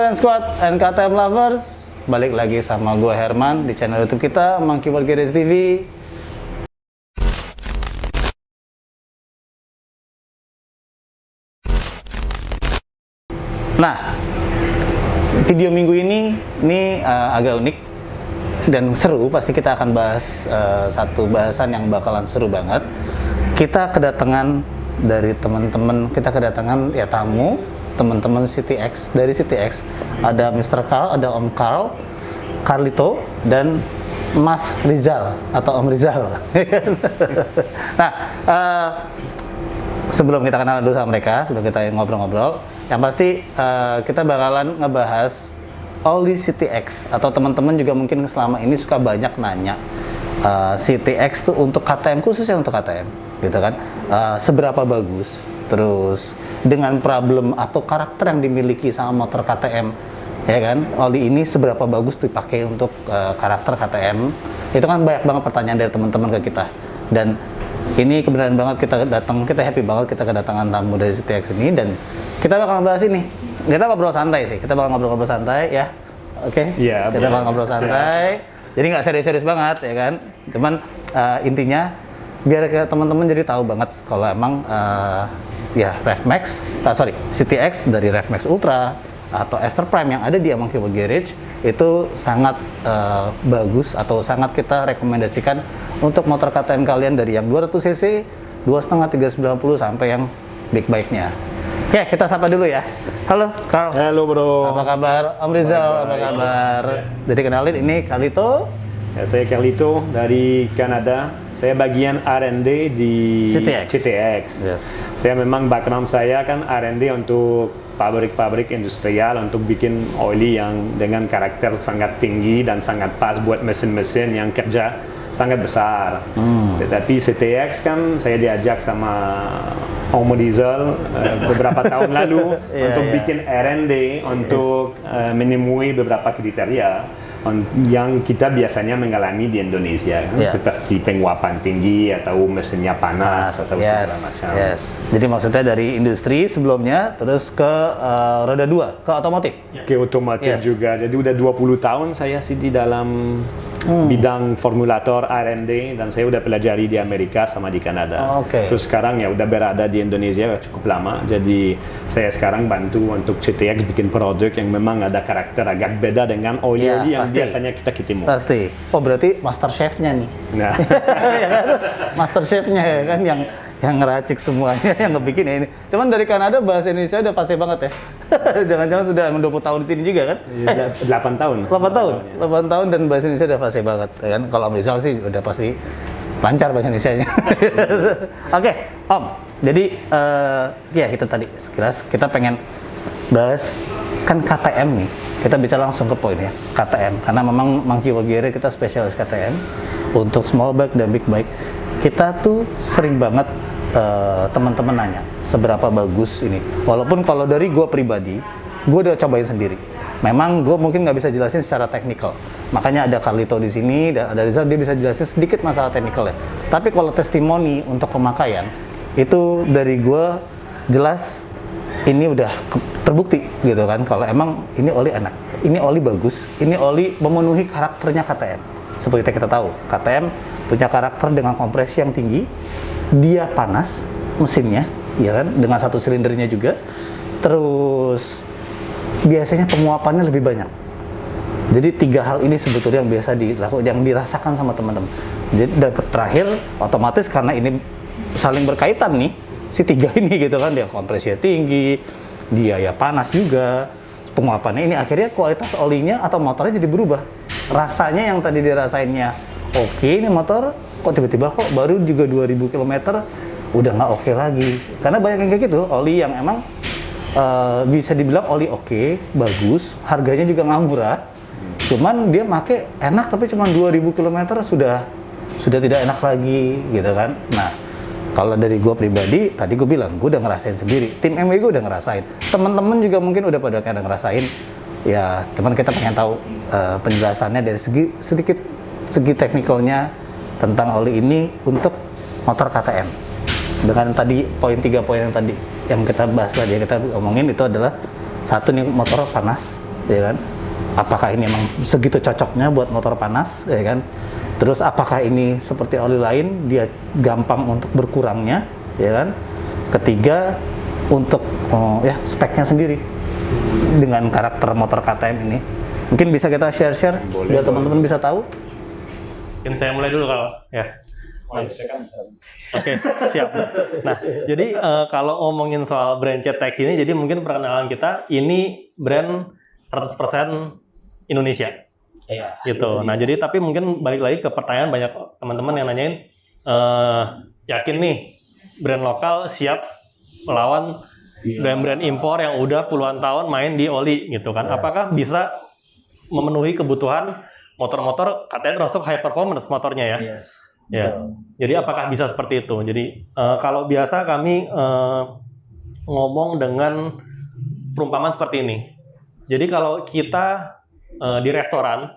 Rain Squad and KTM Lovers, balik lagi sama gue Herman di channel YouTube kita Monkey World Garage TV. Nah, video minggu ini agak unik dan seru. Pasti kita akan bahas satu bahasan yang bakalan seru banget. Kita kedatangan dari teman-teman, kita kedatangan ya tamu teman-teman CTX. Dari CTX ada Mr. Carl, ada Om Carl, Carlito, dan Mas Rizal atau Om Rizal. Nah, sebelum kita kenal dulu sama mereka, sebelum kita ngobrol-ngobrol, yang pasti kita bakalan ngebahas Oli CTX. Atau teman-teman juga mungkin selama ini suka banyak nanya CTX tuh untuk KTM, khususnya untuk KTM gitu kan, seberapa bagus, terus dengan problem atau karakter yang dimiliki sama motor KTM, ya kan, Oli ini seberapa bagus dipakai untuk karakter KTM. Itu kan banyak banget pertanyaan dari teman-teman ke kita, dan ini kebenaran banget kita datang, kita happy banget kita kedatangan tamu dari CTX ini, dan kita bakal bahas ini. Kita ngobrol santai sih, kita bakal ngobrol santai ya, oke? Iya. Kita bakal ngobrol santai, jadi nggak serius-serius banget ya kan. Cuman intinya biar teman-teman jadi tahu banget kalau emang ya CTX dari RevMax Ultra atau Aster Prime yang ada di Monkey World Garage itu sangat bagus atau sangat kita rekomendasikan untuk motor KTM kalian, dari yang 200 cc, 2.5 390 sampai yang big bike-nya. Oke, kita sapa dulu ya. Halo, Carl. Halo bro. Apa kabar? Om Rizal, apa kabar? Jadi kenalin, ini Carlito. Ya, saya Carlito dari Kanada. Saya bagian R&D di CTX. Yes. Saya memang background saya kan R&D untuk pabrik-pabrik industrial untuk bikin oli yang dengan karakter sangat tinggi dan sangat pas buat mesin-mesin yang kerja sangat besar. Tetapi CTX kan saya diajak sama Om Diesel beberapa tahun lalu untuk bikin R&D untuk menemui beberapa kriteria yang kita biasanya mengalami di Indonesia, seperti penguapan tinggi atau mesinnya panas atau segala macam. Jadi maksudnya dari industri sebelumnya terus ke roda 2, ke otomotif. Ke otomotif juga. Jadi udah 20 tahun saya sih di dalam bidang formulator R&D, dan saya udah pelajari di Amerika sama di Kanada. Terus sekarang ya udah berada di Indonesia cukup lama. Jadi saya sekarang bantu untuk CTX bikin produk yang memang ada karakter agak beda dengan oli-oli yang biasanya kita ketemu. Pasti. Oh, berarti master chef-nya nih. Nah, master chef-nya ya kan, yang ngeracik semuanya, yang ngebikin ini. Cuman dari Kanada bahasa Indonesia udah fasih banget ya. Jangan-jangan sudah 20 tahun di sini juga kan? 8 tahun. 8 tahun dan bahasa Indonesia udah fasih banget ya kan. Kalau Om Rizal sih udah pasti lancar bahasa Indonesianya. Oke, Om. Jadi ya kita tadi sekilas kita pengen bahas kan KTM nih. Kita bisa langsung ke poin ya, KTM. Karena memang Monkey World Garage kita spesialis KTM untuk small bike dan big bike. Kita tuh sering banget teman-teman nanya seberapa bagus ini. Walaupun kalau dari gue pribadi, gue udah cobain sendiri. Memang gue mungkin nggak bisa jelasin secara teknikal. Makanya ada Carlito di sini dan ada Rizal, dia bisa jelasin sedikit masalah teknikal ya. Tapi kalau testimoni untuk pemakaian itu dari gue jelas ini udah terbukti gitu kan, kalau emang ini oli enak, ini oli bagus, ini oli memenuhi karakternya KTM. Seperti kita tahu, KTM punya karakter dengan kompresi yang tinggi, dia panas mesinnya, ya kan, dengan satu silindernya juga. Terus biasanya penguapannya lebih banyak. Jadi 3 hal ini sebetulnya yang biasa dilakukan, yang dirasakan sama teman-teman. Jadi dan terakhir otomatis karena ini saling berkaitan nih, si 3 ini gitu kan, dia kompresinya tinggi, dia ya panas juga, penguapannya ini, akhirnya kualitas olinya atau motornya jadi berubah. Rasanya yang tadi dirasainnya oke, ini motor kok tiba-tiba kok baru juga 2000 km udah nggak oke lagi. Karena banyak yang kayak gitu, oli yang emang bisa dibilang oli oke, bagus, harganya juga nggak murah, cuman dia make enak tapi cuma 2000 km sudah tidak enak lagi gitu kan. Nah, kalau dari gue pribadi, tadi gue bilang, gue udah ngerasain sendiri. Tim MW gue udah ngerasain. Teman-teman juga mungkin udah pada kadang ngerasain. Ya, cuman kita pengen tahu penjelasannya dari segi teknikalnya tentang oli ini untuk motor KTM. Dengan tadi 3 poin yang tadi yang kita bahas tadi, yang kita omongin itu adalah satu nih, motor panas, ya kan? Apakah ini memang segitu cocoknya buat motor panas, ya kan? Terus apakah ini seperti oli lain dia gampang untuk berkurangnya, ya kan? Ketiga untuk ya speknya sendiri dengan karakter motor KTM ini. Mungkin bisa kita share-share biar teman-teman bisa tahu. Mungkin saya mulai dulu kalau ya. Oke, siap. Nah, jadi kalau ngomongin soal brand CTX ini, jadi mungkin perkenalan kita ini brand 100% Indonesia. Iya. Gitu. Nah, jadi tapi mungkin balik lagi ke pertanyaan banyak teman-teman yang nanyain, yakin nih brand lokal siap melawan brand-brand impor yang udah puluhan tahun main di oli gitu kan? Apakah bisa memenuhi kebutuhan motor-motor katanya termasuk high performance motornya ya? Ya. Jadi apakah bisa seperti itu? Jadi kalau biasa kami ngomong dengan perumpamaan seperti ini. Jadi kalau kita di restoran,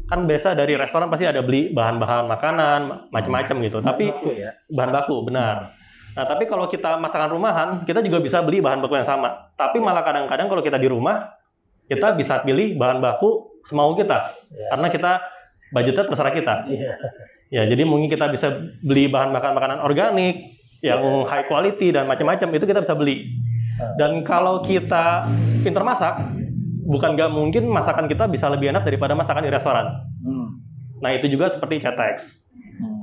kan biasa dari restoran pasti ada beli bahan-bahan makanan, macam-macam gitu. Tapi bahan baku, benar. Nah, tapi kalau kita masakan rumahan, kita juga bisa beli bahan baku yang sama. Tapi malah kadang-kadang kalau kita di rumah, kita bisa pilih bahan baku semau kita. Karena kita budgetnya terserah kita. Ya, jadi mungkin kita bisa beli bahan makanan organik yang high quality dan macam-macam, itu kita bisa beli. Dan kalau kita pintar masak, bukan nggak mungkin masakan kita bisa lebih enak daripada masakan di restoran. Nah, itu juga seperti CTX.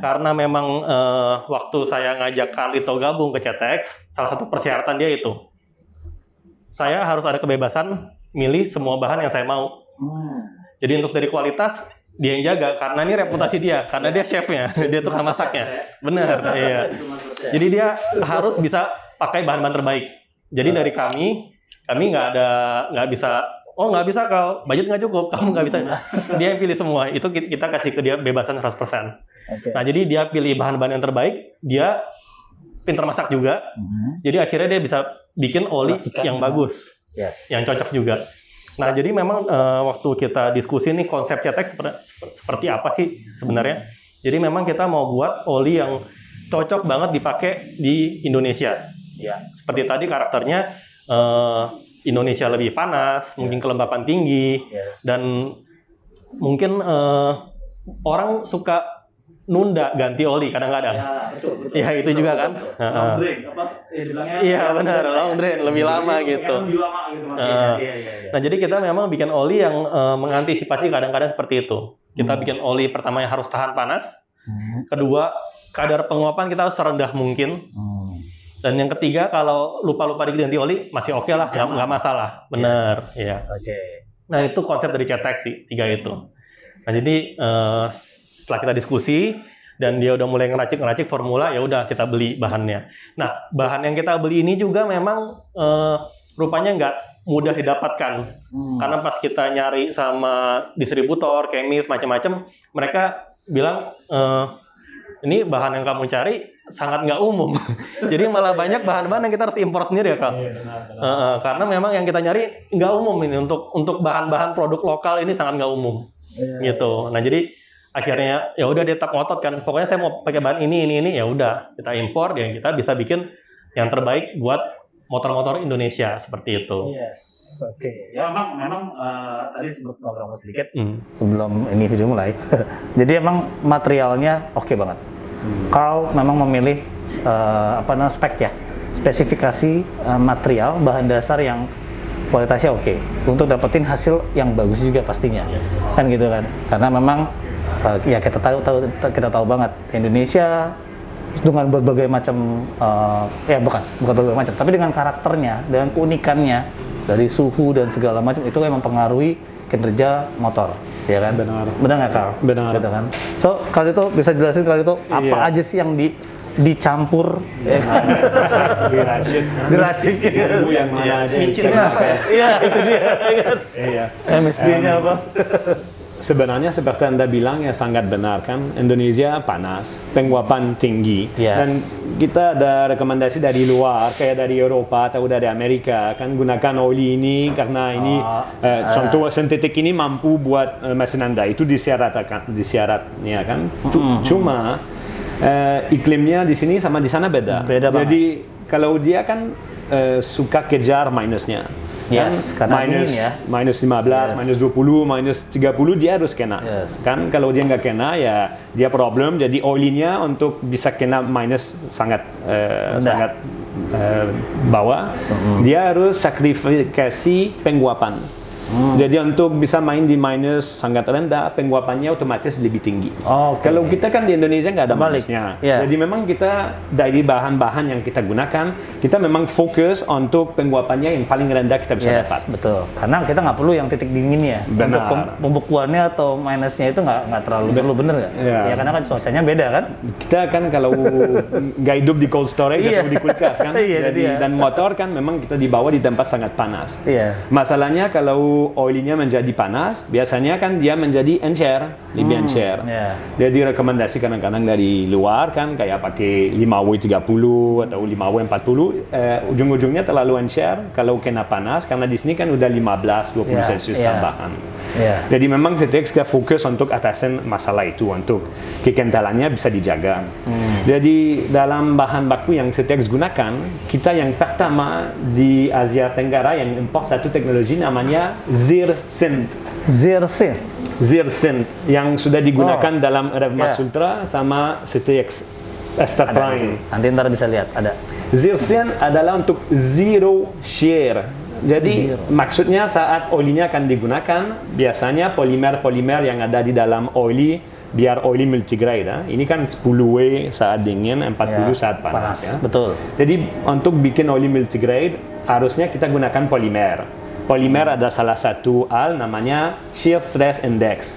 Karena memang waktu saya ngajak Carlito gabung ke CTX, salah satu persyaratan dia itu, saya harus ada kebebasan milih semua bahan yang saya mau. Jadi untuk dari kualitas, dia yang jaga, karena ini reputasi dia, karena dia chefnya, dia tukang masaknya. Benar, iya. Jadi dia harus bisa pakai bahan-bahan terbaik. Jadi dari kami nggak bisa kalau budget nggak cukup, kamu nggak bisa. Dia yang pilih semua, itu kita kasih ke dia bebasan 100%. Nah, jadi dia pilih bahan-bahan yang terbaik, dia pintar masak juga, jadi akhirnya dia bisa bikin oli yang bagus, yang cocok juga. Nah, jadi memang waktu kita diskusi nih konsep CTX seperti apa sih sebenarnya. Jadi memang kita mau buat oli yang cocok banget dipakai di Indonesia. Seperti tadi karakternya Indonesia lebih panas, mungkin kelembapan tinggi, dan mungkin orang suka nunda ganti oli kadang-kadang. Ya, itu juga kan. Long drain, Iya benar, long drain lebih lama gitu. Nah, jadi kita memang bikin oli yang mengantisipasi kadang-kadang seperti itu. Kita bikin oli pertama yang harus tahan panas. Kedua, kadar penguapan kita harus serendah mungkin. Dan yang ketiga, kalau lupa-lupa diganti oli masih oke lah, nggak masalah. Benar, iya. Nah, itu konsep dari CTX sih, 3 itu. Nah, jadi setelah kita diskusi dan dia udah mulai ngeracik formula, ya udah kita beli bahannya. Nah, bahan yang kita beli ini juga memang rupanya nggak mudah didapatkan. Karena pas kita nyari sama distributor, kemis, macam-macam, mereka bilang ini bahan yang kamu cari sangat nggak umum. Jadi malah banyak bahan-bahan yang kita harus impor sendiri ya, Kak. Karena memang yang kita nyari nggak umum ini, untuk bahan-bahan produk lokal ini sangat nggak umum. Gitu. Nah, jadi akhirnya ya udah dia tak ngotot kan, pokoknya saya mau pakai bahan ini, ya udah kita impor, ya kita bisa bikin yang terbaik buat motor-motor Indonesia seperti itu. Ya memang tadi sebelum ngobrol sedikit sebelum ini video mulai. Jadi emang materialnya oke banget. Carl memang memilih spek ya, spesifikasi material bahan dasar yang kualitasnya oke untuk dapetin hasil yang bagus juga pastinya. Kan gitu kan. Karena memang ya kita tahu banget Indonesia dengan berbagai macam bukan berbagai macam, tapi dengan karakternya, dengan keunikannya dari suhu dan segala macam itu memang mempengaruhi kinerja motor, ya kan? Benar nggak, Kal? Benar. Gitu kan? So, kalau itu bisa jelasin apa aja sih yang dicampur, diracik, yang mana aja? Micinnya apa ya? Iya, itu dia. MSG-nya apa? Sebenarnya seperti Anda bilang ya sangat benar kan, Indonesia panas, penguapan tinggi, dan kita ada rekomendasi dari luar kayak dari Eropa atau dari Amerika kan gunakan oli ini karena ini contoh sintetik ini mampu buat mesin Anda, itu disyaratnya kan. Cuma iklimnya di sini sama di sana beda. Beda banget. Jadi kalau dia kan suka kejar minusnya. Yes, karena minus dingin ya. minus 15, Yes. minus 20, minus 30 dia harus kena. Yes. Kan kalau dia nggak kena ya dia problem. Jadi oilnya untuk bisa kena minus sangat sangat bawah, dia harus sakrifikasi penguapan. Jadi untuk bisa main di minus sangat rendah, penguapannya otomatis lebih tinggi. Oke. Kalau kita kan di Indonesia nggak ada Balik. minusnya. Ya. Jadi memang kita dari bahan-bahan yang kita gunakan, kita memang fokus untuk penguapannya yang paling rendah kita bisa Yes, dapat. betul. Karena kita nggak perlu yang titik dinginnya. Benar. Untuk pembekuannya atau minusnya itu nggak terlalu perlu, bener nggak? Ya. Ya karena kan cuacanya beda kan. Kita kan kalau nggak hidup di cold storage Iya. atau di kulkas kan, Iya, itu dia. dan motor kan memang kita dibawa di tempat sangat panas. Iya. Masalahnya kalau oilnya menjadi panas, biasanya kan dia menjadi encer, lebih encer. iya. Jadi rekomendasi kadang-kadang dari luar kan kayak pakai 5W30 atau 5W40, ujung-ujungnya terlalu encer kalau kena panas karena di sini kan udah 15-20 Iya, Celcius iya. tambahan. Iya. Jadi memang CTX kita fokus untuk atasin masalah itu, untuk kekentalannya bisa dijaga. Jadi dalam bahan baku yang CTX gunakan, kita yang pertama di Asia Tenggara yang import satu teknologi namanya ZIRSYNTH. Zirsin. ZIRSYNTH yang sudah digunakan dalam RF Max Ya. Ultra sama CTX Ester Ada di sini. Prime. Nanti ntar bisa lihat ada. ZIRSYNTH adalah untuk zero shear. Jadi Zero. maksudnya saat olinya akan digunakan, biasanya polimer-polimer yang ada di dalam oli, biar oli multigrade. Ini kan 10W saat dingin, 40 Ya, saat panas. Ya. Betul. Jadi untuk bikin oli multigrade, harusnya kita gunakan polimer. Polimer ada salah satu hal namanya shear stress index.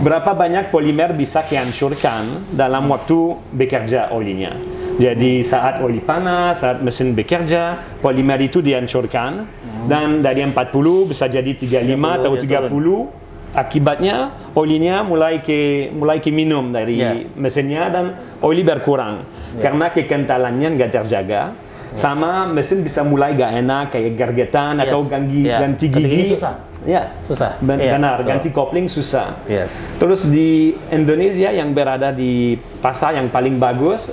Berapa banyak polimer bisa dihancurkan dalam waktu bekerja olinya. Jadi saat oli panas, saat mesin bekerja, polimer itu dihancurkan dan dari 40 bisa jadi 35 atau 30. Akibatnya olinya mulai ke minum dari Ya. mesinnya dan oli berkurang karena kekentalannya nggak terjaga. Sama mesin bisa mulai gak enak kayak gergetan Yes. atau ganti Ya. gigi. Ganti gigi susah. Ya, Susah. Iya, benar. betul. Ganti kopling susah. Yes. Terus di Indonesia yang berada di pasar yang paling bagus,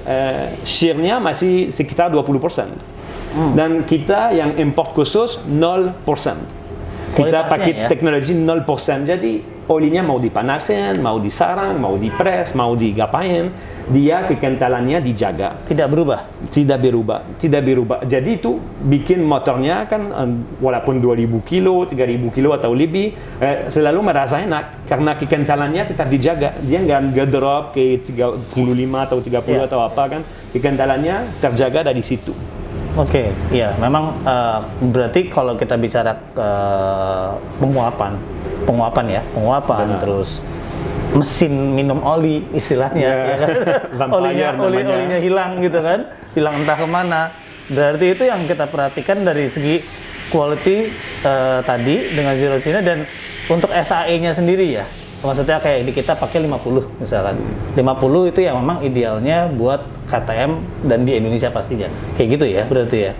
shear-nya masih sekitar 20%. Dan kita yang import khusus 0%. Kita Kualitasnya pakai ya? teknologi 0%. Jadi olinya mau dipanasin, mau disarang, mau dipres, mau digapain, dia kekentalannya dijaga. Tidak berubah. Tidak berubah. Jadi itu bikin motornya kan walaupun 2000 kilo, 3000 kilo atau lebih selalu merasa enak karena kekentalannya tetap dijaga. Dia nggak drop ke 35 atau 30 Ya. atau apa kan. Kekentalannya terjaga dari situ. Oke, iya, memang berarti kalau kita bicara penguapan Benar. terus mesin minum oli istilahnya, Ya. ya kan? Vampire namanya. olinya hilang gitu kan, hilang entah kemana. Berarti itu yang kita perhatikan dari segi quality tadi dengan ZIRSYNTH dan untuk SAE-nya sendiri ya. Maksudnya kayak di kita pakai 50 misalkan. 50 itu yang memang idealnya buat KTM dan di Indonesia pastinya. Kayak gitu ya berarti ya.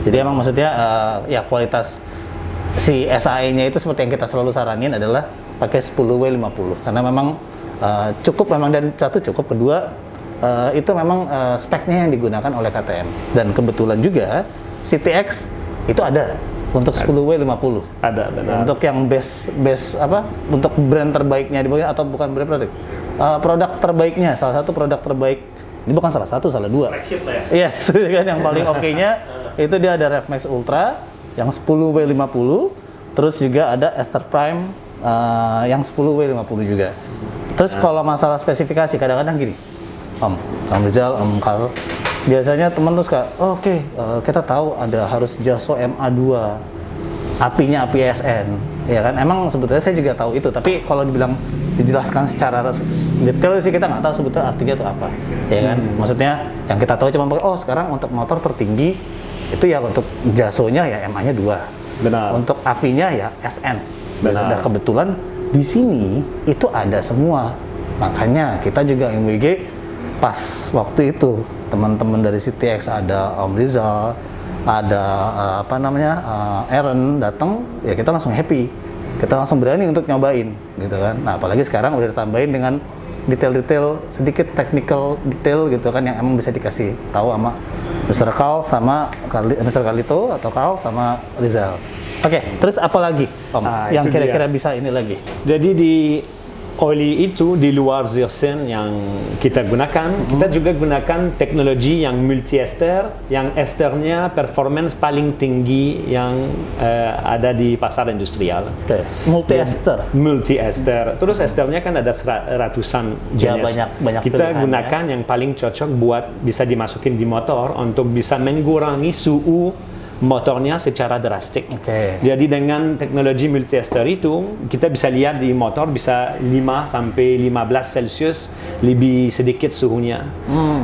Jadi emang maksudnya ya kualitas si SAE-nya itu seperti yang kita selalu saranin adalah pakai 10W50 karena memang cukup memang dan satu cukup, kedua itu memang speknya yang digunakan oleh KTM dan kebetulan juga CTX itu ada untuk 10W50. Ada, benar. Untuk yang best apa? Untuk brand terbaiknya di bagian atau bukan brand produk. Produk terbaiknya, salah satu produk terbaik. Ini bukan salah satu, salah dua. Flagship lah ya. Yes, kan yang paling oke-nya itu dia ada RF Max Ultra yang 10W50, terus juga ada Ester Prime yang 10W50 juga. Terus kalau masalah spesifikasi kadang-kadang gini. Om Rizal, Om Karl, biasanya teman tuh suka, oke, kita tahu ada harus Jaso MA2, apinya api SN, ya kan? Emang sebetulnya saya juga tahu itu, tapi kalau dijelaskan secara detail sih kita nggak tahu sebetulnya artinya itu apa, ya kan? Maksudnya yang kita tahu cuma oh sekarang untuk motor tertinggi itu ya untuk Jasonya ya MA-nya 2, Benar. untuk apinya ya SN. Benar. Dan kebetulan di sini itu ada semua, makanya kita juga MWG pas waktu itu teman-teman dari CTX ada Om Rizal, ada Aaron datang, ya kita langsung happy, kita langsung berani untuk nyobain gitu kan. Nah apalagi sekarang udah ditambahin dengan detail-detail sedikit technical detail gitu kan yang emang bisa dikasih tahu sama Mr. Carl sama Mr. Carlito atau Carl sama Rizal. Oke, terus apa lagi, Om? Yang itu kira-kira dia. bisa ini lagi? Jadi di oli itu di luar zircon yang kita gunakan, kita juga gunakan teknologi yang multi ester, yang esternya performance paling tinggi yang ada di pasar industrial. Oke, multi ester. Multi ester. Terus esternya kan ada ratusan Ya, jenis. banyak Kita pilihan, gunakan yang paling cocok buat bisa dimasukin di motor untuk bisa mengurangi suhu motornya secara drastik. Oke. Jadi dengan teknologi multi-ester itu, kita bisa lihat di motor bisa 5 sampai 15 Celsius lebih sedikit suhunya.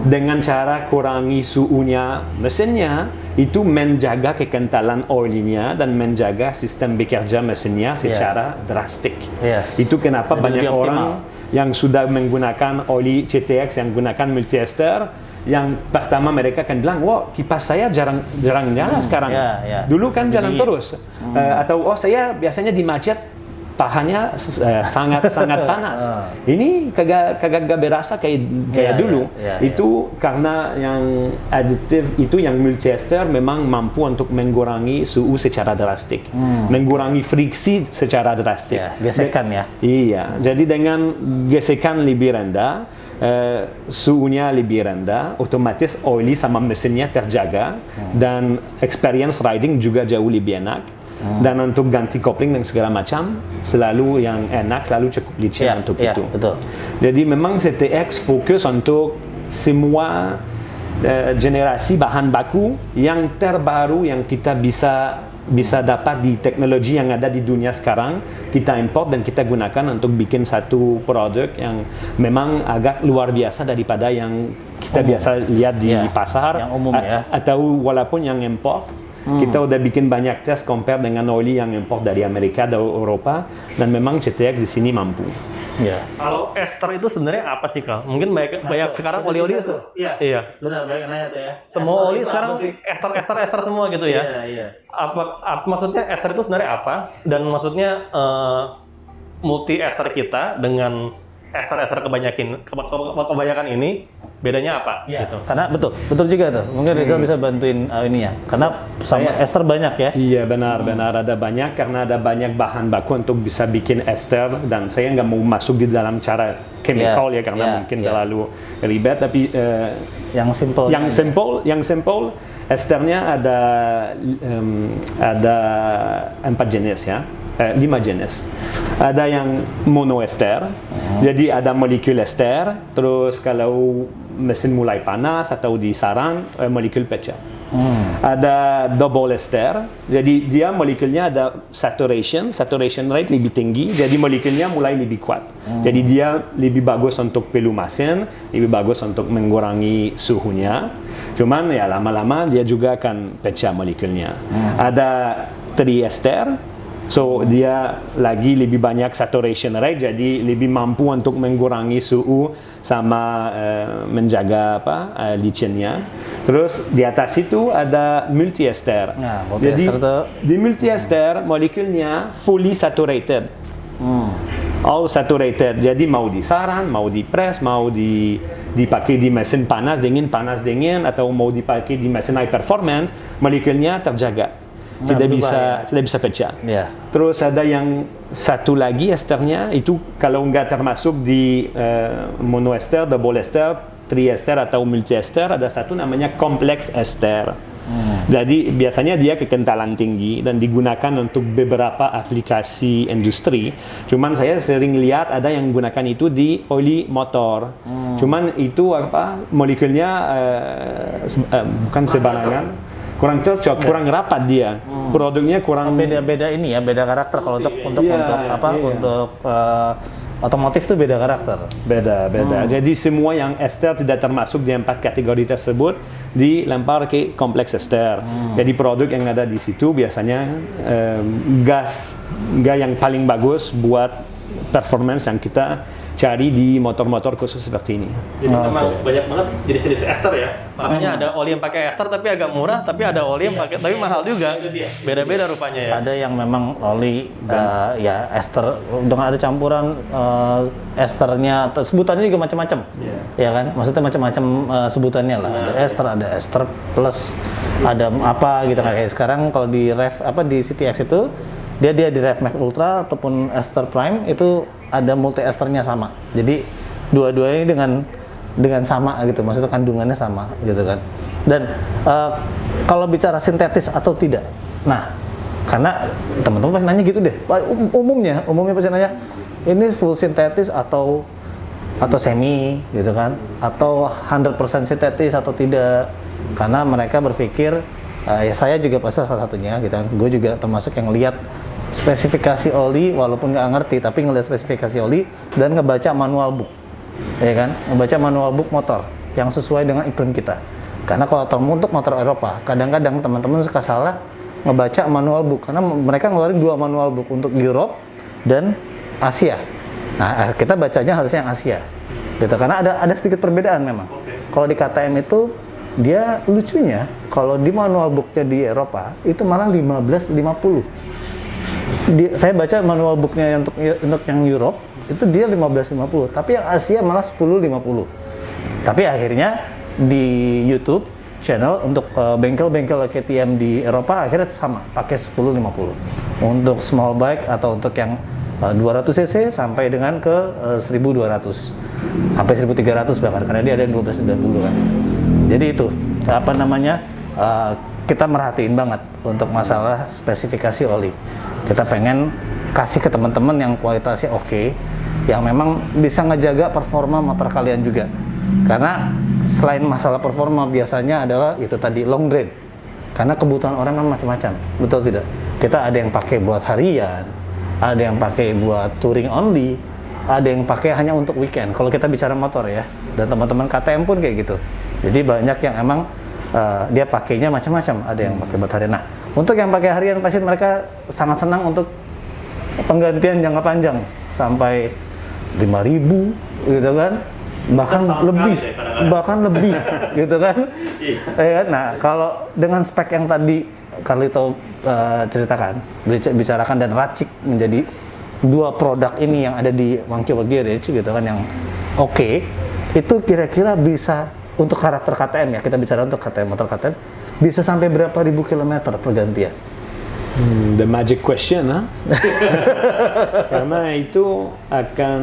Dengan cara kurangi suhunya mesinnya, itu menjaga kekentalan olinya dan menjaga sistem bekerja mesinnya secara drastik. Yes. Itu kenapa Jadi banyak lebih optimal. orang yang sudah menggunakan oli CTX yang gunakan multi-ester, yang pertama mereka kan bilang, wah kipas saya jarang nyala sekarang. ya. Dulu kan Jadi, jalan terus. Atau oh saya biasanya di macet pahanya sangat panas. Ini kagak berasa kayak dulu. Ya. Itu karena yang aditif itu yang multi-ester memang mampu untuk mengurangi suhu secara drastik, mengurangi friksi secara drastik. Ya, gesekan ya. Iya, jadi dengan gesekan lebih rendah, suhunya lebih rendah, otomatis oli sama mesinnya terjaga dan experience riding juga jauh lebih enak. Dan untuk ganti kopling dan segala macam selalu yang enak, selalu cukup licin untuk itu. Betul. Jadi memang CTX fokus untuk semua generasi bahan baku yang terbaru yang kita bisa dapat di teknologi yang ada di dunia sekarang, kita import dan kita gunakan untuk bikin satu produk yang memang agak luar biasa daripada yang kita biasa lihat di pasar, yang umum ya. atau walaupun yang import. Kita udah bikin banyak tes compare dengan oli yang import dari Amerika dan Eropa, dan memang CTX di sini mampu. Iya. Kalau ester itu sebenarnya apa sih, Kal? Mungkin banyak sekarang oli-oli iya. Benar, banyak nanya tuh ya. Semua oli sekarang ester semua gitu ya. Iya. Apa maksudnya ester itu sebenarnya apa? Dan maksudnya multi ester kita dengan ester kebanyakan ini bedanya apa? Iya. Gitu. Karena betul juga tuh. Mungkin Rizal bisa bantuin ini ya. Karena sama ester banyak ya. Iya benar ada banyak karena ada banyak bahan baku untuk bisa bikin ester, dan saya nggak mau masuk di dalam cara chemical ya karena mungkin terlalu ribet, tapi Yang simple. yang simple esternya ada 4 jenis ya. 5 jenis. Ada yang monoester, jadi ada molekul ester, terus kalau mesin mulai panas atau di sarang, molekul pecah. Ada double ester, jadi dia molekulnya ada saturation rate lebih tinggi, jadi molekulnya mulai lebih kuat. Jadi dia lebih bagus untuk pelu mesin, lebih bagus untuk mengurangi suhunya. Cuman ya lama-lama dia juga akan pecah molekulnya. Ada triester. So dia lagi lebih banyak saturation rate, jadi lebih mampu untuk mengurangi suhu sama menjaga licinnya. Terus di atas itu ada multi-ester. Nah, Jadi multi-ester tuh di multi-ester molekulnya fully saturated. All saturated. Jadi mau di sarang, mau di press, mau dipakai di mesin panas dingin, atau mau dipakai di mesin high performance, molekulnya terjaga. Tidak bisa pecah. Ya. Terus ada yang satu lagi esternya, itu kalau nggak termasuk di monoester, double ester, triester atau multiester, ada satu namanya kompleks ester. Jadi biasanya dia kekentalan tinggi dan digunakan untuk beberapa aplikasi industri. Cuman saya sering lihat ada yang gunakan itu di oli motor. Cuman itu molekulnya bukan sebarangan. Kurang cocok, kurang rapat dia. Produknya kurang Beda ini ya, beda karakter kalau untuk otomotif tuh beda karakter. Beda. Jadi semua yang ester tidak termasuk di 4 kategori tersebut dilempar ke kompleks ester. Jadi produk yang ada di situ biasanya gas yang paling bagus buat performance yang kita cari di motor-motor khusus seperti ini. Jadi memang banyak banget jenis-jenis ester ya. Makanya ada oli yang pakai ester tapi agak murah, tapi ada oli yang pakai tapi mahal juga. Beda-beda rupanya ya. Ada yang memang oli ya ester dengan ada campuran esternya, sebutannya juga macam-macam. Ya kan? Maksudnya macam-macam sebutannya lah. Ada ester plus, ada apa gitu kayak sekarang kalau di di CTX itu dia di Rev Max Ultra ataupun Ester Prime itu ada multi esternya sama. Jadi dua-duanya dengan sama gitu, maksudnya kandungannya sama gitu kan. Dan kalau bicara sintetis atau tidak, nah karena teman-teman pasti nanya gitu deh. Umumnya pasti nanya ini full sintetis atau semi gitu kan, atau 100% sintetis atau tidak, karena mereka berpikir ya saya juga pasti salah satunya gitu kan. Gue juga termasuk yang lihat spesifikasi oli walaupun nggak ngerti, tapi ngelihat spesifikasi oli dan ngebaca manual book, ya kan, ngebaca manual book motor yang sesuai dengan iklim kita. Karena kalau untuk motor Eropa, kadang-kadang teman-teman suka salah ngebaca manual book karena mereka ngeluarin 2 manual book untuk Europe dan Asia. Nah, kita bacanya harusnya yang Asia, gitu. Karena ada sedikit perbedaan memang. Kalau di KTM itu dia lucunya kalau di manual booknya di Eropa itu malah 1550. Saya baca manual booknya untuk yang Europe itu dia 1550, tapi yang Asia malah 1050. Tapi akhirnya di YouTube channel untuk bengkel-bengkel KTM di Eropa akhirnya sama, pakai 1050 untuk small bike atau untuk yang 200 cc sampai dengan ke 1200 sampai 1300 bahkan, karena dia ada 1290 kan. Jadi itu kita merhatiin banget untuk masalah spesifikasi oli. Kita pengen kasih ke teman-teman yang kualitasnya oke, yang memang bisa ngejaga performa motor kalian juga. Karena selain masalah performa biasanya adalah itu tadi long range. Karena kebutuhan orang kan macam-macam, betul tidak? Kita ada yang pakai buat harian, ada yang pakai buat touring only, ada yang pakai hanya untuk weekend. Kalau kita bicara motor ya, dan teman-teman KTM pun kayak gitu. Jadi banyak yang emang dia pakainya macam-macam, ada yang pakai buat harian. Nah, untuk yang pakai harian pasti mereka sangat senang untuk penggantian jangka panjang sampai 5.000 gitu kan, bahkan lebih gitu kan. Nah, kalau dengan spek yang tadi Carlito bicarakan dan racik menjadi 2 produk ini yang ada di Wankower Garage gitu kan, yang oke, itu kira-kira bisa untuk karakter KTM ya, kita bicara untuk KTM, motor KTM bisa sampai berapa ribu kilometer pergantian? The magic question, karena itu akan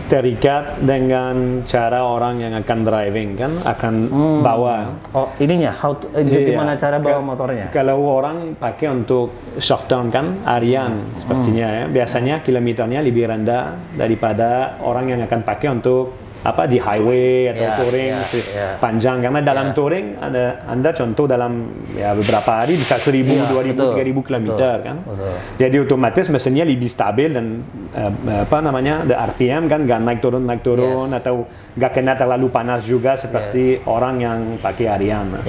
terikat dengan cara orang yang akan driving kan, akan bawa. Oh, ininya, gimana cara bawa motornya? Kalau orang pakai untuk short term kan, harian sepertinya ya, biasanya kilometernya lebih rendah daripada orang yang akan pakai untuk di highway atau touring panjang, karena dalam touring Anda contoh dalam beberapa hari bisa 1.000, 2.000, 3.000 kilometer kan. Jadi otomatis mesinnya lebih stabil dan the RPM kan nggak naik turun atau nggak kena terlalu panas juga seperti orang yang pakai harian.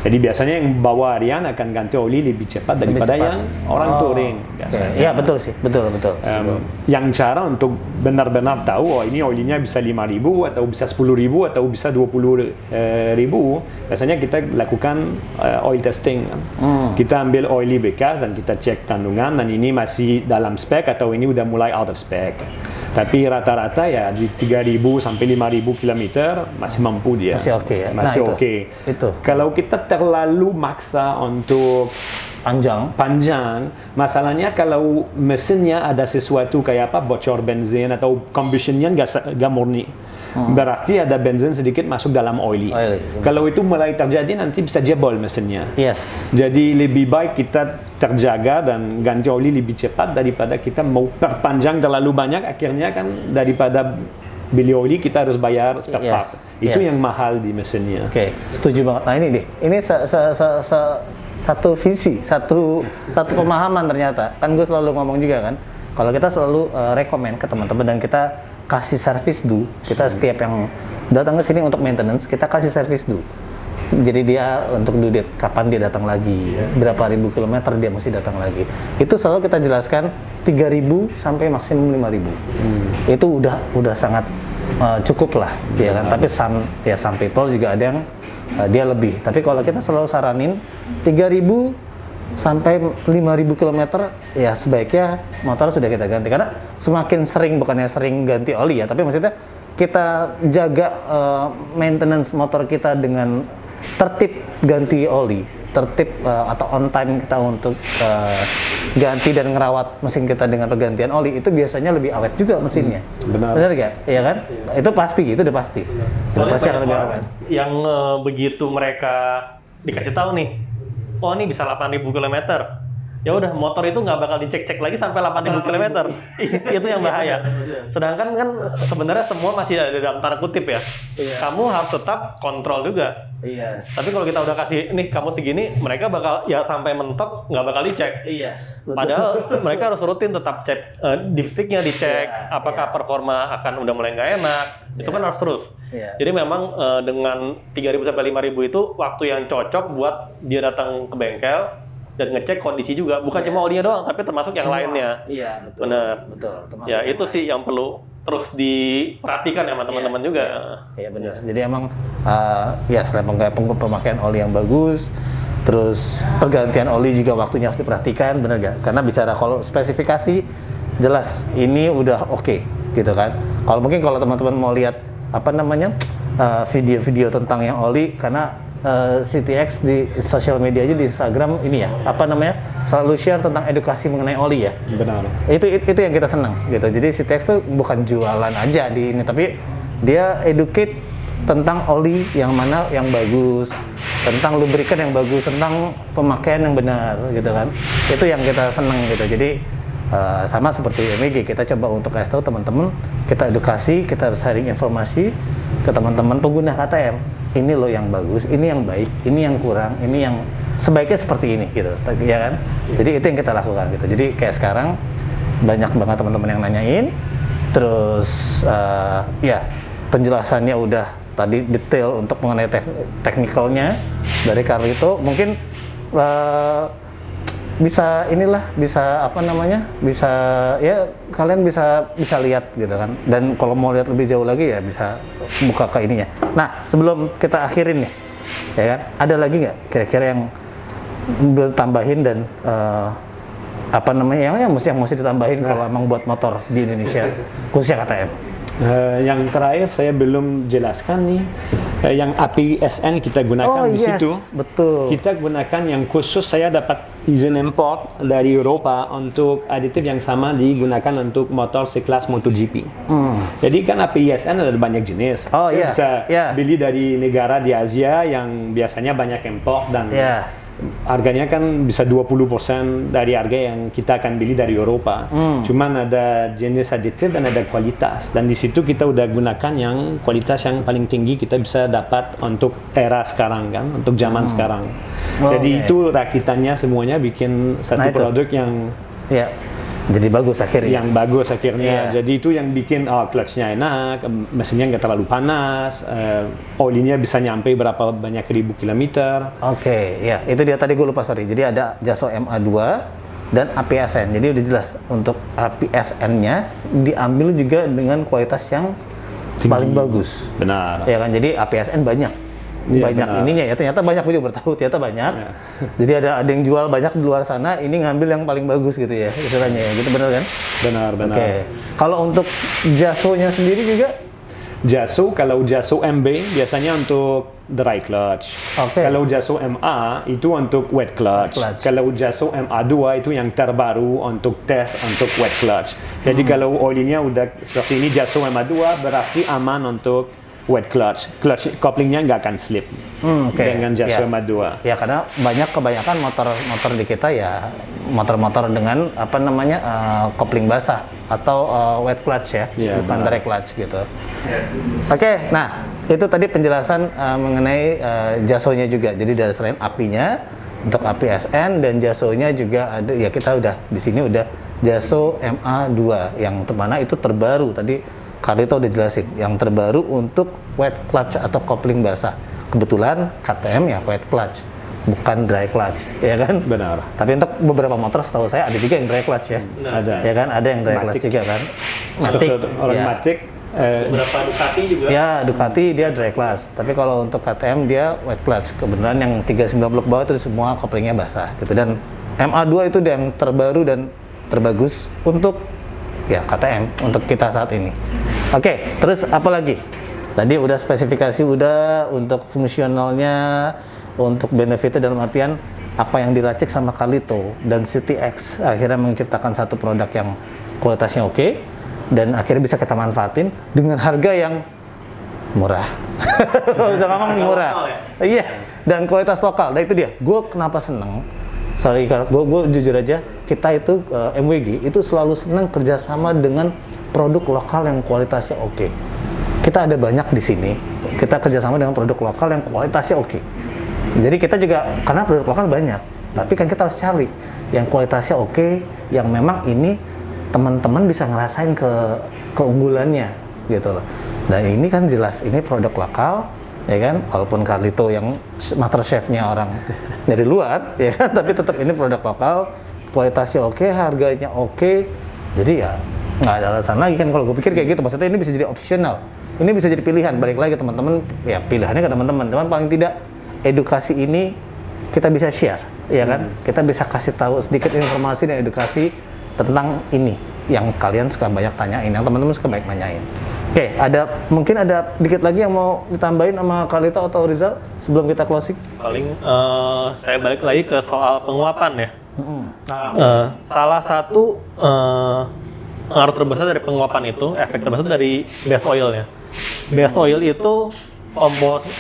Jadi biasanya yang bawa harian akan ganti oli lebih cepat daripada yang orang touring biasanya. Iya betul sih, betul. Yang cara untuk benar-benar tahu ini olinya bisa 5.000 atau bisa 10.000 atau bisa 20.000, biasanya kita lakukan oil testing. Kita ambil oli bekas dan kita cek kandungan, dan ini masih dalam spek atau ini udah mulai out of spec. Tapi rata-rata ya di 3.000 sampai 5.000 kilometer masih mampu dia. Masih oke ya. Masih oke. Kalau kita terlalu maksa untuk panjang, masalahnya kalau mesinnya ada sesuatu kayak bocor bensin atau combustionnya nggak murni, berarti ada bensin sedikit masuk dalam oil. Kalau itu mulai terjadi nanti bisa jebol mesinnya. Jadi lebih baik kita terjaga dan ganti oli lebih cepat daripada kita mau perpanjang terlalu banyak, akhirnya kan daripada beli oli kita harus bayar spare part. Itu yang mahal di mesinnya. Setuju banget. Nah ini deh, ini satu visi, satu pemahaman ternyata. Kan gue selalu ngomong juga kan, kalau kita selalu rekomen ke teman-teman dan kita kasih service dulu. Kita setiap yang datang ke sini untuk maintenance, kita kasih service dulu. Jadi dia untuk due date, kapan dia datang lagi, berapa ribu kilometer dia mesti datang lagi. Itu selalu kita jelaskan 3.000 sampai maksimum 5.000. Itu udah sangat cukup lah, ya kan. Tapi some people juga ada yang dia lebih. Tapi kalau kita selalu saranin 3.000 sampai 5.000 km ya sebaiknya motor sudah kita ganti, karena semakin sering, bukannya sering ganti oli ya, tapi maksudnya kita jaga maintenance motor kita dengan tertib ganti oli, tertib atau on time kita untuk ganti dan ngerawat mesin kita dengan pergantian oli, itu biasanya lebih awet juga mesinnya. Benar nggak? Iya kan? Itu pasti, itu udah pasti. Udah pasti akan lebih awet. Yang begitu mereka dikasih tahu nih, oh ini bisa 8.000 km. Ya udah, motor itu nggak bakal dicek-cek lagi sampai 8.000 km. Itu yang bahaya. Sedangkan kan sebenarnya semua masih ada dalam tanda kutip ya. Kamu harus tetap kontrol juga. Iya. Tapi kalau kita udah kasih nih kamu segini, mereka bakal ya sampai mentok nggak bakal dicek. Iya. Padahal mereka harus rutin tetap cek dipsticknya dicek, apakah performa akan udah mulai nggak enak. Itu kan harus terus. Jadi memang dengan 3.000 sampai 5.000 itu waktu yang cocok buat dia datang ke bengkel dan ngecek kondisi juga, bukan cuma olinya doang, tapi termasuk yang lainnya. Iya, betul. Benar. Betul. Ya itu sih yang perlu terus diperhatikan ya sama teman-teman juga. Iya benar. Jadi emang ya selain pemakaian oli yang bagus, terus pergantian oli juga waktunya harus diperhatikan, benar gak? Karena bicara kalau spesifikasi jelas ini udah oke, gitu kan. Kalau mungkin kalau teman-teman mau lihat apa namanya video-video tentang yang oli, karena CTX di sosial media aja di Instagram ini ya, apa namanya, selalu share tentang edukasi mengenai oli ya. Benar. Itu yang kita senang gitu. Jadi CTX tuh bukan jualan aja di ini, tapi dia educate tentang oli yang mana yang bagus, tentang lubrikan yang bagus, tentang pemakaian yang benar gitu kan. Itu yang kita senang gitu. Jadi sama seperti MEG, kita coba untuk kasih tahu teman-teman, kita edukasi, kita sharing informasi ke teman-teman pengguna KTM. Ini loh yang bagus, ini yang baik, ini yang kurang, ini yang sebaiknya seperti ini gitu, ya kan? Jadi itu yang kita lakukan gitu. Jadi kayak sekarang banyak banget teman-teman yang nanyain, terus ya penjelasannya udah tadi detail untuk mengenai teknikalnya dari Carlito. Mungkin bisa apa namanya, bisa ya kalian bisa lihat gitu kan. Dan kalau mau lihat lebih jauh lagi ya bisa buka ke ininya. Nah sebelum kita akhirin nih, ya kan, ada lagi nggak kira-kira yang tambahin dan apa namanya yang mesti ditambahin kalau emang buat motor di Indonesia khususnya KTM? Yang terakhir saya belum jelaskan nih, yang API SN kita gunakan di situ. Betul. Kita gunakan yang khusus, saya dapat izin import dari Eropa untuk aditif yang sama digunakan untuk motor sekelas MotoGP. Jadi kan API SN ada banyak jenis. Saya bisa beli dari negara di Asia yang biasanya banyak import dan harganya kan bisa 20% dari harga yang kita akan beli dari Eropa. Cuman ada jenis aditif dan ada kualitas. Dan di situ kita udah gunakan yang kualitas yang paling tinggi kita bisa dapat untuk era sekarang kan, untuk zaman sekarang. Jadi itu rakitannya semuanya bikin satu produk yang jadi bagus akhirnya. Yang bagus akhirnya. Jadi itu yang bikin clutch-nya enak, mesinnya nggak terlalu panas, olinya bisa nyampe berapa banyak ribu kilometer. Ya itu dia tadi gue lupa, sorry. Jadi ada Jaso MA2 dan APSN. Jadi udah jelas untuk APSN-nya diambil juga dengan kualitas yang paling bagus. Benar. Ya kan, jadi APSN banyak ininya ya, ternyata banyak, gue juga bertahu ternyata banyak. Jadi ada yang jual banyak di luar sana, ini ngambil yang paling bagus gitu ya istilahnya ya, gitu, benar kan? Benar. Kalau untuk Jaso-nya sendiri juga? Jaso, kalau Jaso MB biasanya untuk dry clutch. Kalau Jaso MA itu untuk wet clutch. Kalau Jaso MA2 itu yang terbaru untuk tes untuk wet clutch. Jadi kalau olinya udah seperti ini Jaso MA2 berarti aman untuk wet clutch couplingnya nggak akan slip dengan Jaso MA2. Ya karena kebanyakan motor di kita ya motor-motor dengan apa namanya coupling basah atau wet clutch ya, bukan dry clutch gitu. Nah itu tadi penjelasan mengenai Jaso-nya juga. Jadi dari selain API-nya untuk API SN dan Jaso-nya juga ada ya, kita udah di sini udah Jaso MA2 yang mana itu terbaru tadi. Carlito udah jelasin, yang terbaru untuk wet clutch atau coupling basah. Kebetulan KTM ya wet clutch, bukan dry clutch, ya kan? Benar. Tapi untuk beberapa motor setahu saya ada juga yang dry clutch ya. Ada. Ya kan, ada yang dry clutch juga kan. Matic. Matic. Beberapa Ducati juga. Ya, Ducati dia dry clutch. Tapi kalau untuk KTM dia wet clutch. Kebenaran yang 390 ke bawah itu semua couplingnya basah gitu. Dan MA2 itu yang terbaru dan terbagus untuk ya KTM untuk kita saat ini. Terus apa lagi? Tadi udah spesifikasi, udah untuk fungsionalnya, untuk benefitnya dalam artian apa yang diracik sama Carlito dan CTX akhirnya menciptakan satu produk yang kualitasnya oke dan akhirnya bisa kita manfaatin dengan harga yang murah. Bisa ngomong murah. Iya, dan kualitas lokal. Nah itu dia. Gue kenapa seneng? Sorry, gue jujur aja, kita itu MWG itu selalu senang kerjasama dengan produk lokal yang kualitasnya oke. Kita ada banyak di sini. Kita kerjasama dengan produk lokal yang kualitasnya oke. Jadi kita juga karena produk lokal banyak, tapi kan kita harus cari yang kualitasnya oke, yang memang ini teman-teman bisa ngerasain keunggulannya gitu loh. Nah ini kan jelas ini produk lokal, ya kan, walaupun Carlito yang master chef-nya orang dari luar, ya kan, tapi tetap ini produk lokal, kualitasnya oke, harganya oke, jadi ya nggak ada alasan lagi kan kalau gue pikir kayak gitu. Maksudnya ini bisa jadi optional, ini bisa jadi pilihan, balik lagi teman-teman, ya pilihannya ke teman-teman, cuman paling tidak edukasi ini kita bisa share, ya kan, kita bisa kasih tahu sedikit informasi dan edukasi tentang ini yang kalian suka banyak tanyain, yang teman-teman suka banyak nanyain. Oke, mungkin ada dikit lagi yang mau ditambahin sama Carlito atau Rizal sebelum kita closing? Paling saya balik lagi ke soal penguapan ya. Salah satu pengaruh terbesar dari penguapan itu, efek terbesar dari base oil-nya. Base oil itu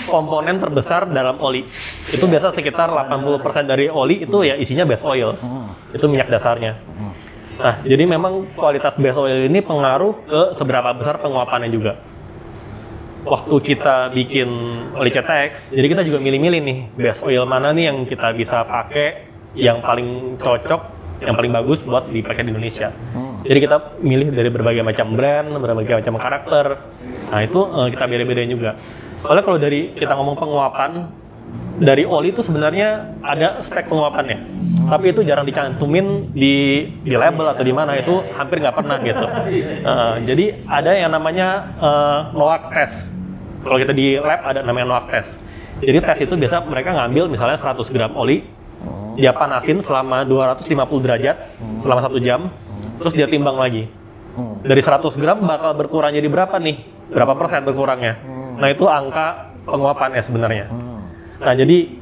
komponen terbesar dalam oli. Itu biasa sekitar 80% dari oli itu ya isinya base oil. Itu minyak dasarnya. Nah, jadi memang kualitas base oil ini pengaruh ke seberapa besar penguapannya juga. Waktu kita bikin oli CTX, jadi kita juga milih-milih nih base oil mana nih yang kita bisa pakai, yang paling cocok, yang paling bagus buat dipakai di Indonesia. Jadi kita milih dari berbagai macam brand, berbagai macam karakter. Nah itu kita beda-bedain juga. Soalnya kalau dari kita ngomong penguapan, dari oli itu sebenarnya ada spek penguapannya. Tapi itu jarang dicantumin di label atau di mana, itu hampir nggak pernah gitu. Jadi ada yang namanya NOAC test. Kalau kita di lab ada namanya NOAC test. Jadi tes itu biasa mereka ngambil misalnya 100 gram oli, dia panasin selama 250 derajat selama 1 jam, terus dia timbang lagi. Dari 100 gram bakal berkurang jadi berapa nih? Berapa persen berkurangnya? Nah itu angka penguapannya sebenarnya. Nah jadi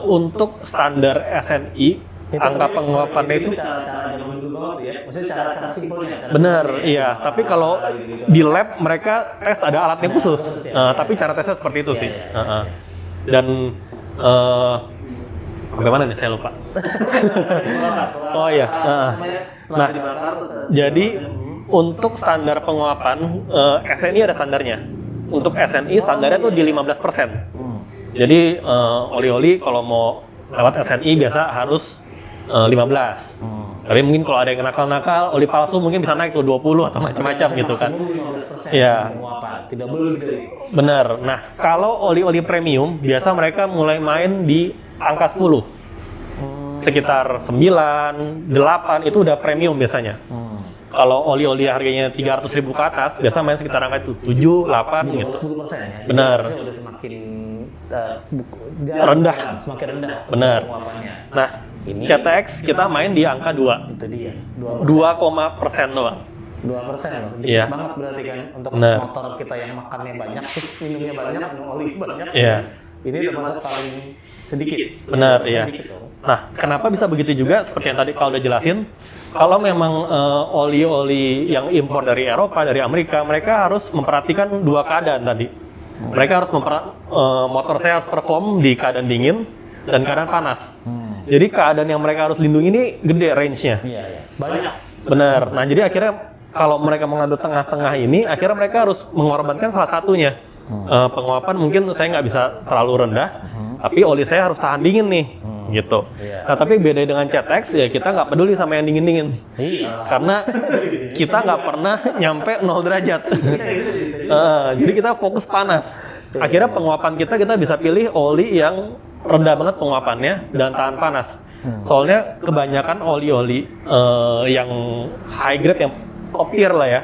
untuk standar SNI, angka penguapannya itu cara zaman dulu banget ya, maksudnya cara simpelnya. benar, iya. Tapi kalau di lab mereka tes ada alatnya khusus. Tapi cara tesnya seperti itu sih. Dan bagaimana nih saya lupa. Oh iya. Nah, jadi untuk standar penguapan SNI ada standarnya. Untuk SNI standarnya tuh di 15%. Jadi oli-oli kalau mau lewat SNI biasa harus 15. Tapi mungkin kalau ada yang nakal-nakal, oli palsu mungkin bisa naik tuh 20 atau macam-macam gitu kan. Iya. Tidak boleh lebih dari itu. Benar. Nah, kalau oli-oli premium biasa mereka mulai main di angka 10. Sekitar 9, 8 itu udah premium biasanya. Kalau oli-oli harganya 300.000 ke atas, biasa main sekitar angka itu 7, 8 gitu. 10% ya. Benar. Udah semakin rendah. Semakin rendah. Benar. Penguapannya. Nah, CTX kita main di angka 2. Itu dia. 2% doang. 2% loh. Dikit Iya. banget berarti kan untuk Benar. motor kita yang makannya banyak, minumnya banyak, minum oli banyak. Iya. Ini termasuk paling sedikit. Benar, iya. Sedikit loh. Nah, kenapa bisa begitu juga? Seperti yang tadi kalau udah jelasin, kalau memang oli-oli yang impor dari Eropa, dari Amerika, mereka harus memperhatikan dua keadaan tadi. Mereka harus motor saya harus perform di keadaan dingin dan keadaan panas. Jadi keadaan yang mereka harus lindungi ini gede range-nya. Iya, iya. Banyak. Benar. Nah, jadi akhirnya kalau mereka mengambil tengah-tengah ini, akhirnya mereka harus mengorbankan salah satunya. Penguapan mungkin saya nggak bisa terlalu rendah, tapi oli saya harus tahan dingin nih, gitu. Nah, tapi beda dengan CTX ya kita nggak peduli sama yang dingin-dingin, karena kita nggak pernah nyampe 0 derajat. Jadi kita fokus panas. Akhirnya penguapan kita bisa pilih oli yang rendah banget penguapannya dan tahan panas. Soalnya kebanyakan oli-oli yang high grade yang top tier lah ya,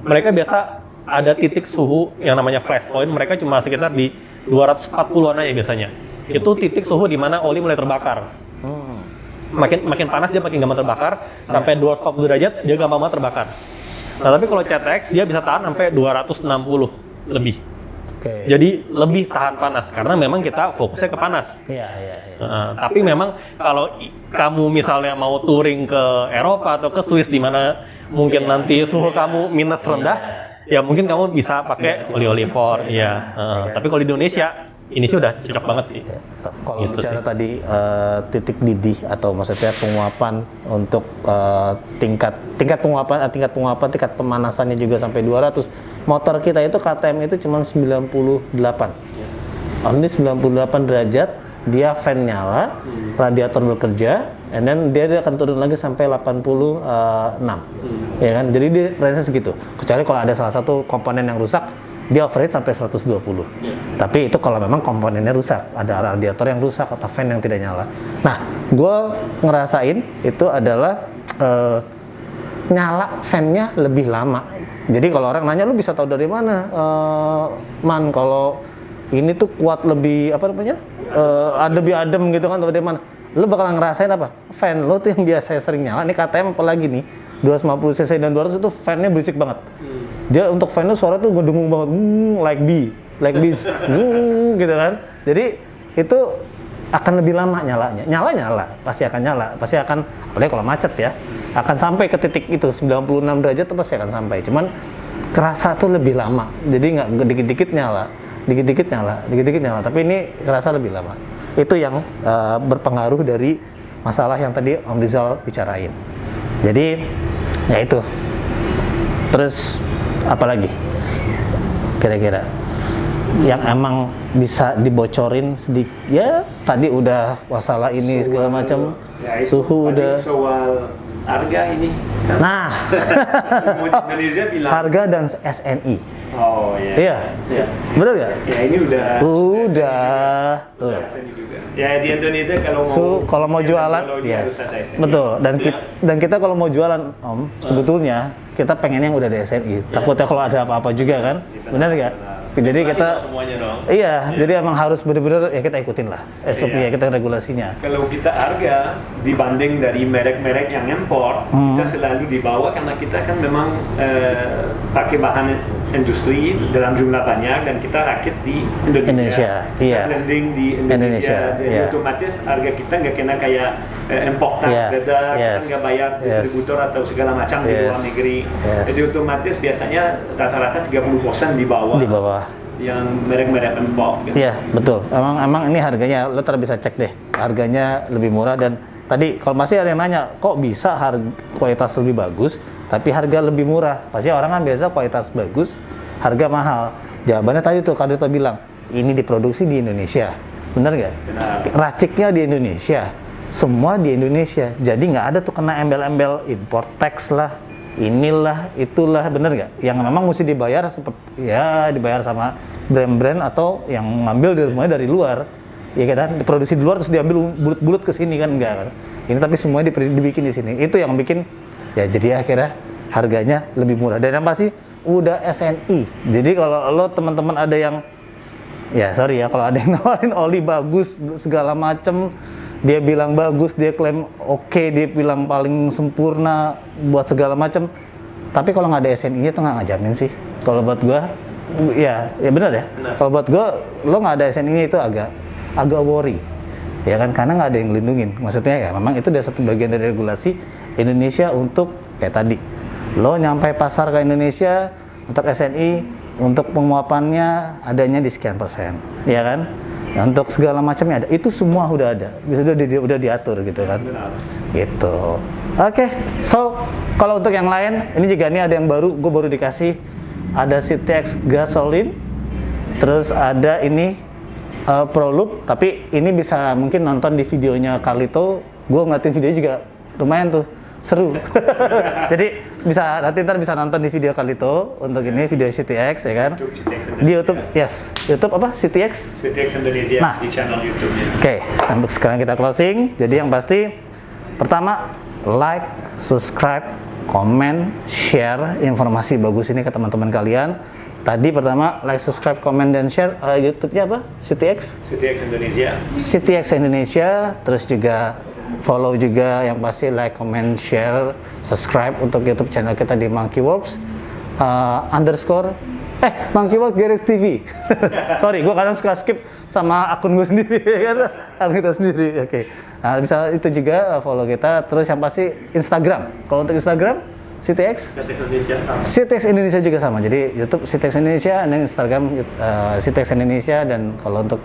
mereka biasa ada titik suhu yang namanya flash point, mereka cuma sekitar di 240-an aja biasanya. Itu titik suhu di mana oli mulai terbakar. Makin panas dia makin gampang terbakar, sampai 240 derajat dia gampang banget terbakar. Nah, tapi kalau CTX dia bisa tahan sampai 260 lebih. Oke. Jadi lebih tahan panas karena memang kita fokusnya ke panas. Iya, iya, iya. Tapi memang kalau kamu misalnya mau touring ke Eropa atau ke Swiss di mana mungkin nanti suhu kamu minus rendah, ya mungkin kamu bisa pakai oli-oli impor. Iya. Tapi kalau di Indonesia ini sih udah cocok banget sih. Kalau Gitu bicara sih. tadi titik didih atau maksudnya penguapan untuk tingkat penguapan, tingkat pemanasannya juga sampai 200. Motor kita itu KTM itu cuma 98. Only 98 derajat, dia fan nyala, radiator bekerja, and then dia akan turun lagi sampai 86. Ya kan? Jadi dia range segitu. Kecuali kalau ada salah satu komponen yang rusak, dia overheat sampai 120. Tapi itu kalau memang komponennya rusak, ada radiator yang rusak atau fan yang tidak nyala. Nah, gue ngerasain itu adalah nyala fan-nya lebih lama. Jadi kalau orang nanya, lu bisa tahu dari mana? Man, kalau ini tuh kuat lebih apa namanya? Lebih adem gitu kan, atau dari mana? Lu bakal ngerasain apa? Fan lo tuh yang biasa sering nyala, ini KTM apalagi nih 250 cc dan 200 itu fan-nya berisik banget. Dia untuk fan-nya suara tuh ngedengung banget, like this, gitu kan. Jadi itu akan lebih lama nyalanya. Nyala, pasti akan apalagi kalau macet ya, akan sampai ke titik itu 96 derajat itu pasti akan sampai. Cuman kerasa tuh lebih lama. Jadi nggak dikit-dikit nyala. Tapi ini kerasa lebih lama. Itu yang berpengaruh dari masalah yang tadi Om Rizal bicarain. Jadi ya itu. Terus apalagi kira-kira yang emang bisa dibocorin sedikit? Ya tadi udah masalah ini segala macam, suhu udah. Soal harga ini. Kan? Nah, Semua di Indonesia bilang. harga dan SNI. Oh iya. Iya, bener nggak? Ya ini udah. Tuh. SNI juga. Ya di Indonesia Kalau mau jualan, teknologi yes, harus ada SNI. betul. Dan kita kalau mau jualan, Om, sebetulnya kita pengen yang udah ada SNI. Takutnya kalau ada apa-apa juga kan, benar nggak? Jadi kita, semuanya dong. iya, jadi emang harus bener-bener ya kita ikutin lah SOP ya, kita regulasinya. Kalau kita harga dibanding dari merek-merek yang impor, kita selalu dibawa karena kita kan memang pakai bahan industri dalam jumlah banyak dan kita rakit di Indonesia. Iya. Blending di Indonesia. Jadi iya. otomatis harga kita nggak kena kayak import tax Iya, beda, kita yes, nggak bayar distributor atau segala macam di luar negeri. yes. Jadi otomatis biasanya rata-rata 30% di bawah. Di bawah. Yang merek-merek impor. Gitu. Iya, betul. Emang ini harganya, lo bisa cek deh. Harganya lebih murah dan tadi kalau masih ada yang nanya, kok bisa kualitas lebih bagus tapi harga lebih murah? Pasti orang kan biasa kualitas bagus, harga mahal. Jawabannya tadi tuh Kadito bilang, ini diproduksi di Indonesia. Bener nggak? Benar. Raciknya di Indonesia. Semua di Indonesia. Jadi nggak ada tuh kena embel-embel import tax lah, inilah, itulah, bener nggak? Yang memang mesti dibayar dibayar sama brand-brand atau yang ngambil dari luar, ya kan? Diproduksi di luar terus diambil bulut-bulut ke sini kan, enggak kan? Ini tapi semuanya dibikin di sini. Itu yang bikin ya jadi akhirnya harganya lebih murah. Dan yang pasti udah SNI. Jadi kalau lo teman-teman ada yang sorry ya, kalau ada yang nawarin oli bagus segala macem, dia bilang bagus, dia klaim oke, dia bilang paling sempurna buat segala macam. Tapi kalau nggak ada SNI itu nggak ngajamin sih. Kalau buat gua, ya benar ya. Kalau buat gua, lo nggak ada SNI itu agak worry, ya kan? Karena nggak ada yang ngelindungin. Maksudnya ya memang itu udah satu bagian dari regulasi Indonesia untuk kayak tadi. Lo nyampe pasar ke Indonesia untuk SNI, untuk penguapannya adanya di sekian persen, ya kan? Untuk segala macamnya ada, itu semua udah ada, udah diatur gitu kan, gitu. Oke, so kalau untuk yang lain, ini juga nih ada yang baru, gue baru dikasih, ada CTX gasoline, terus ada ini Proloop, tapi ini bisa mungkin nonton di videonya Carlito, gue ngeliatin videonya juga lumayan tuh, seru. Jadi ntar bisa nonton di video Carlito untuk ini video CTX ya kan. Di YouTube, yes. YouTube apa? CTX Indonesia nah, di channel YouTube-nya. Oke, sampai sekarang kita closing. Jadi yang pasti pertama like, subscribe, comment, share informasi bagus ini ke teman-teman kalian. Tadi pertama like, subscribe, comment dan share YouTube-nya apa? CTX Indonesia. CTX Indonesia, terus juga follow juga yang pasti like, comment, share, subscribe untuk YouTube channel kita di Monkeyworks _ Monkey World Garage TV. Sorry, gue kadang suka skip sama akun gue sendiri, kan? Akun kita sendiri. Oke. Nah, bisa itu juga follow kita. Terus yang pasti Instagram. Kalau untuk Instagram, CTX. CTX Indonesia juga sama. Jadi YouTube CTX Indonesia, dan Instagram CTX Indonesia, dan kalau untuk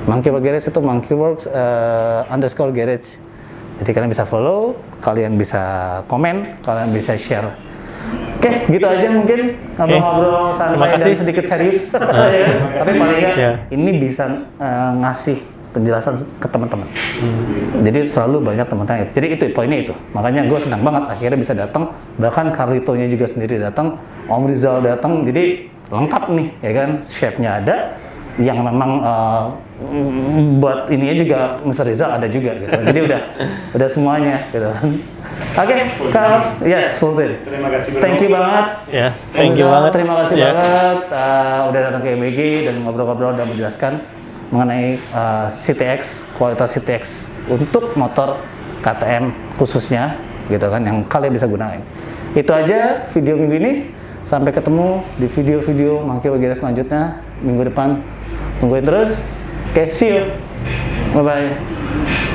Monkey World Garage itu Monkey Works _garage. Jadi kalian bisa follow, kalian bisa komen, kalian bisa share. Oke, gitu aja mungkin ngobrol-ngobrol santai dan sedikit serius. Tapi paling nggak ini bisa ngasih penjelasan ke teman-teman. Jadi selalu banyak teman-teman itu. Jadi itu poinnya itu. Makanya gue senang banget akhirnya bisa datang. Bahkan Carlito-nya juga sendiri datang, Om Rizal datang. Jadi lengkap nih, ya kan? Chefnya ada, yang memang buat ininya juga Mr. Rizal ada juga gitu. Jadi udah semuanya gitu. Oke, Kak, yes, full day. Terima kasih. Thank you banget. Ya, thank you banget. Terima kasih banget udah datang ke MBG dan ngobrol-ngobrol dan menjelaskan mengenai CTX, kualitas CTX untuk motor KTM khususnya gitu kan yang kalian bisa gunain. Itu aja video minggu ini. Sampai ketemu di video-video Monkey World Garage selanjutnya minggu depan. Tungguin terus. Oke, see you. Bye bye.